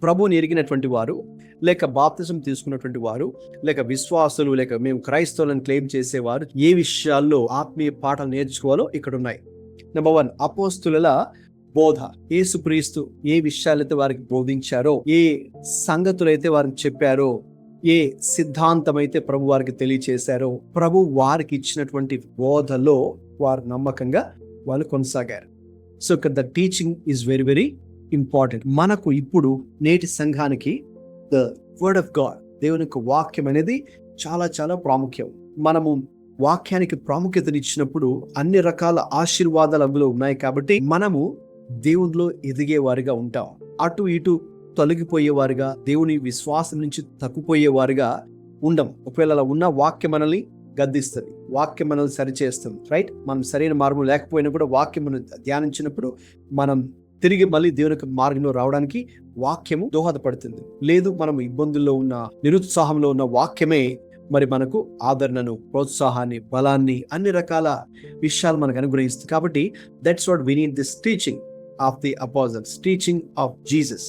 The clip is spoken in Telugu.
ప్రభువుని ఎరిగినటువంటి వారు, లేక బాప్తిజం తీసుకున్నటువంటి వారు, లేక విశ్వాసులు, లేక మేము క్రైస్తవులను క్లెయిమ్ చేసేవారు ఏ విషయాల్లో ఆత్మీయ పాఠాలు నేర్చుకోవాలో ఇక్కడ ఉన్నాయి. నెంబర్ 1, అపోస్తుల బోధ. యేసుక్రీస్తు ఏ విషయాలైతే వారికి బోధించారో, ఏ సంగతులైతే వారికి చెప్పారో, ఏ సిద్ధాంతం అయితే ప్రభు వారికి తెలియచేశారో, ప్రభు వారికి ఇచ్చినటువంటి బోధలో వారు నమ్మకంగా వాళ్ళు కొనసాగారు. So the teaching is very very important. మనకు ఇప్పుడు నేటి సంఘానికి ద వర్డ్ ఆఫ్ గాడ్, దేవుని యొక్క వాక్యం అనేది చాలా చాలా ప్రాముఖ్యం. మనము వాక్యానికి ప్రాముఖ్యతనిచ్చినప్పుడు అన్ని రకాల ఆశీర్వాదాలు అందులో ఉన్నాయి కాబట్టి మనము దేవునిలో ఎదిగేవారిగా ఉంటాం. అటు ఇటు తొలగిపోయేవారుగా, దేవుని విశ్వాసం నుంచి తప్పిపోయేవారుగా ఉండం. ఒకవేళ అలా ఉన్న వాక్యం మనల్ని గద్దిస్తుంది, వాక్యం మనల్ని సరిచేస్తుంది. రైట్, మనం సరైన మార్గం లేకపోయినా కూడా వాక్యం మనం ధ్యానించినప్పుడు మనం తిరిగి మళ్ళీ దేవుని యొక్క మార్గంలో రావడానికి వాక్యము దోహదపడుతుంది. లేదు, మనం ఇబ్బందుల్లో ఉన్న, నిరుత్సాహంలో ఉన్న వాక్యమే మరి మనకు ఆదరణను, ప్రోత్సాహాన్ని, బలాన్ని, అన్ని రకాల విషయాలు మనకు అనుగ్రహిస్తుంది. కాబట్టి that's what we need, this teaching of the opposites, teaching of Jesus.